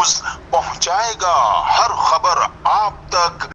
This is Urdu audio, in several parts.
نیوز پہنچائے گا ہر خبر آپ تک۔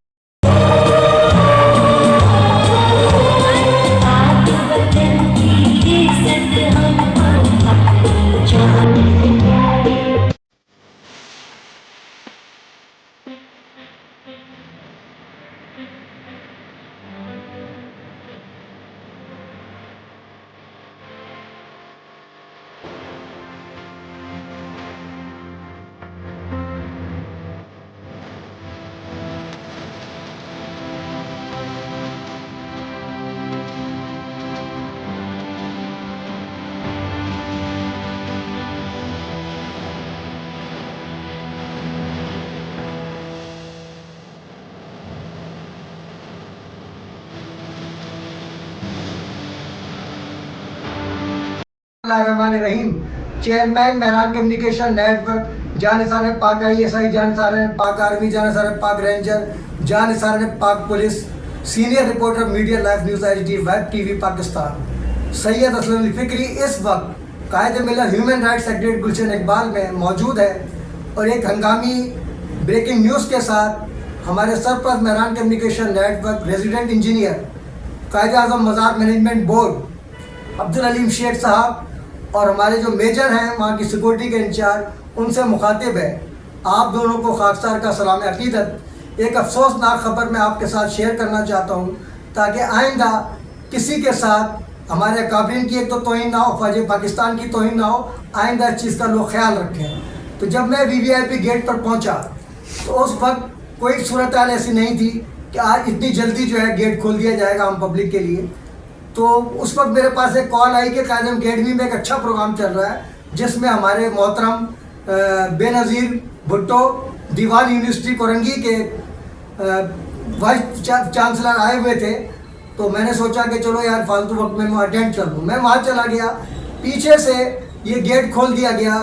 Al Rahim chairman Mehran communication network, جانثار پاک ISI، جانثار پاک آرمی، جانثار پاک رینجر، جانثار Pak police, senior reporter media life news HD web TV Pakistan Syed Aslam Ali Fikri اس وقت قائد ملت human rights advocate Gulshan Iqbal میں موجود ہے اور ایک ہنگامی بریکنگ نیوز کے ساتھ ہمارے سرپرست Mehran communication network resident engineer Quaid Azam مزار مینجمنٹ بورڈ عبدالعلیم شیخ صاحب اور ہمارے جو میجر ہیں وہاں کی سیکورٹی کے انچارج ان سے مخاطب ہے۔ آپ دونوں کو خاکسار کا سلام عقیدت۔ ایک افسوسناک خبر میں آپ کے ساتھ شیئر کرنا چاہتا ہوں تاکہ آئندہ کسی کے ساتھ ہمارے اکابرین کی ایک تو توہین نہ ہو، فوج پاکستان کی توہین نہ ہو، آئندہ اس چیز کا لوگ خیال رکھیں۔ تو جب میں VIP گیٹ پر پہنچا تو اس وقت کوئی صورتحال ایسی نہیں تھی کہ آج اتنی جلدی جو ہے گیٹ کھول دیا جائے گا ہم پبلک کے لیے۔ تو اس وقت میرے پاس ایک کال آئی کہ قائد اکیڈمی میں ایک اچھا پروگرام چل رہا ہے جس میں ہمارے محترم بے نظیر بھٹو دیوان یونیورسٹی کورنگی کے وائس چانسلر آئے ہوئے تھے۔ تو میں نے سوچا کہ چلو یار فالتو وقت میں اٹینڈ کر لوں۔ میں وہاں چلا گیا، پیچھے سے یہ گیٹ کھول دیا گیا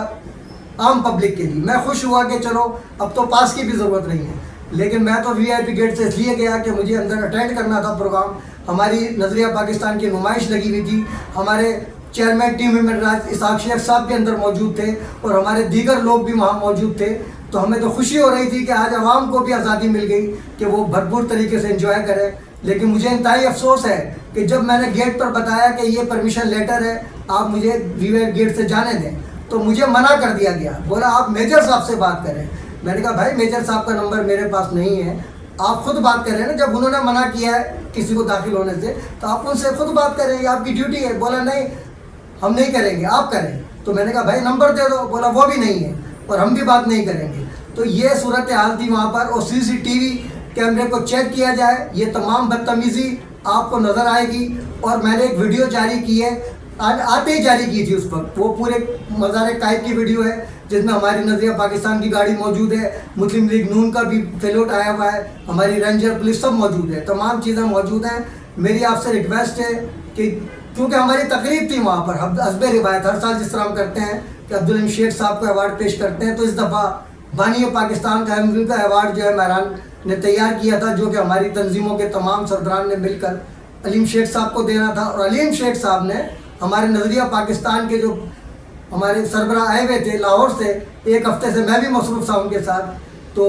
عام پبلک کے لیے۔ میں خوش ہوا کہ چلو اب تو پاس کی بھی ضرورت نہیں ہے، لیکن میں تو VIP گیٹ سے اس لیے گیا کہ مجھے اندر اٹینڈ کرنا تھا پروگرام۔ ہماری نظریہ پاکستان کی نمائش لگی ہوئی تھی، ہمارے چیئرمین ٹیم ہیومن رائٹس اسحاق شیخ صاحب بھی اندر موجود تھے اور ہمارے دیگر لوگ بھی وہاں موجود تھے۔ تو ہمیں تو خوشی ہو رہی تھی کہ آج عوام کو بھی آزادی مل گئی کہ وہ بھرپور طریقے سے انجوائے کرے۔ لیکن مجھے انتہائی افسوس ہے کہ جب میں نے گیٹ پر بتایا کہ یہ پرمیشن لیٹر ہے، آپ مجھے VIP گیٹ سے جانے دیں، تو مجھے منع کر دیا گیا۔ بولا آپ میجر صاحب سے بات کریں۔ میں نے کہا بھائی میجر صاحب کا نمبر میرے پاس نہیں ہے، آپ خود بات کریں نا۔ جب انہوں نے منع کیا ہے کسی کو داخل ہونے سے تو آپ ان سے خود بات کریں، یہ آپ کی ڈیوٹی ہے۔ بولا نہیں ہم نہیں کریں گے، آپ کریں۔ تو میں نے کہا بھائی نمبر دے دو۔ بولا وہ بھی نہیں ہے اور ہم بھی بات نہیں کریں گے۔ تو یہ صورتحال تھی وہاں پر، اور CCTV کیمرے کو چیک کیا جائے، یہ تمام بدتمیزی آپ کو نظر آئے گی۔ اور میں نے ایک ویڈیو جاری کی ہے، آتے ہی جاری کی تھی اس وقت، وہ پورے مزار قائد کی ویڈیو ہے جس میں ہماری نظریہ پاکستان کی گاڑی موجود ہے، مسلم لیگ نون کا بھی فیلوٹ آیا ہوا ہے، ہماری رینجر پولیس سب موجود ہے، تمام چیزیں موجود ہیں۔ میری آپ سے ریکویسٹ ہے کہ کیونکہ ہماری تقریب تھی وہاں پر حسب روایت ہر سال جس طرح ہم کرتے ہیں کہ عبدالعلیم شیخ صاحب کو ایوارڈ پیش کرتے ہیں، تو اس دفعہ بانی پاکستان کا ایوارڈ جو ہے مہران نے تیار کیا تھا، جو کہ ہماری تنظیموں کے تمام سردران نے مل کر علیم شیخ صاحب کو دینا تھا۔ اور علیم شیخ صاحب نے ہمارے نظریہ پاکستان کے جو ہمارے سربراہ آئے ہوئے تھے لاہور سے، ایک ہفتے سے میں بھی مصروف تھا ان کے ساتھ، تو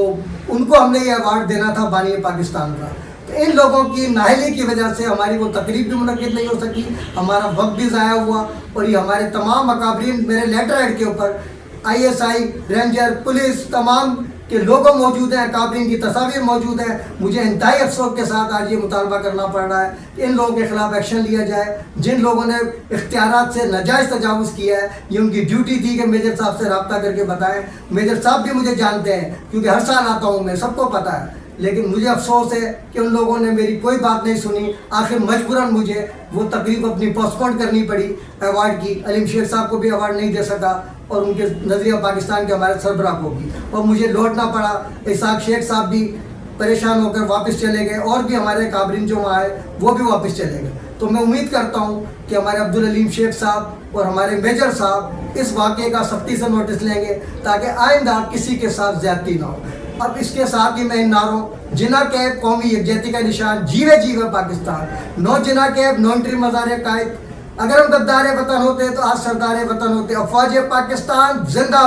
ان کو ہم نے یہ ایوارڈ دینا تھا بانی پاکستان کا۔ تو ان لوگوں کی نااہلی کی وجہ سے ہماری وہ تقریب بھی منعقد نہیں ہو سکی، ہمارا وقت بھی ضائع ہوا، اور یہ ہمارے تمام اکابرین میرے لیٹر ہیڈ کے اوپر ISI رینجر پولیس تمام کے لوگوں موجود ہیں، اکابرین کی تصاویر موجود ہیں۔ مجھے انتہائی افسوس کے ساتھ آج یہ مطالبہ کرنا پڑ رہا ہے کہ ان لوگوں کے خلاف ایکشن لیا جائے جن لوگوں نے اختیارات سے ناجائز تجاوز کیا ہے۔ یہ ان کی ڈیوٹی تھی کہ میجر صاحب سے رابطہ کر کے بتائیں۔ میجر صاحب بھی مجھے جانتے ہیں کیونکہ ہر سال آتا ہوں میں، سب کو پتہ ہے، لیکن مجھے افسوس ہے کہ ان لوگوں نے میری کوئی بات نہیں سنی۔ آخر مجبوراً مجھے وہ تقریب اپنی پوسٹ پون کرنی پڑی ایوارڈ کی۔ علیم شیخ صاحب کو بھی ایوارڈ نہیں دے سکا اور ان کے نظریہ پاکستان کے ہمارے سربراہ کو بھی، اور مجھے لوٹنا پڑا۔ اسحاق شیخ صاحب بھی پریشان ہو کر واپس چلے گئے، اور بھی ہمارے کابرین جو وہاں آئے وہ بھی واپس چلے گئے۔ تو میں امید کرتا ہوں کہ ہمارے عبدالعلیم شیخ صاحب اور ہمارے میجر صاحب اس واقعے کا سختی سے نوٹس لیں گے تاکہ آئندہ کسی کے ساتھ زیادتی نہ ہو۔ اب اس کے ساتھ ہی میں ان نعروں جناح کیب قومی یکجہتی کا نشان، جیوے جیوے پاکستان، نو جناح کیب، نو انٹری مزار قائد، اگر ہم غدار وطن ہوتے تو آج سردار وطن ہوتے۔ افواج پاکستان زندہ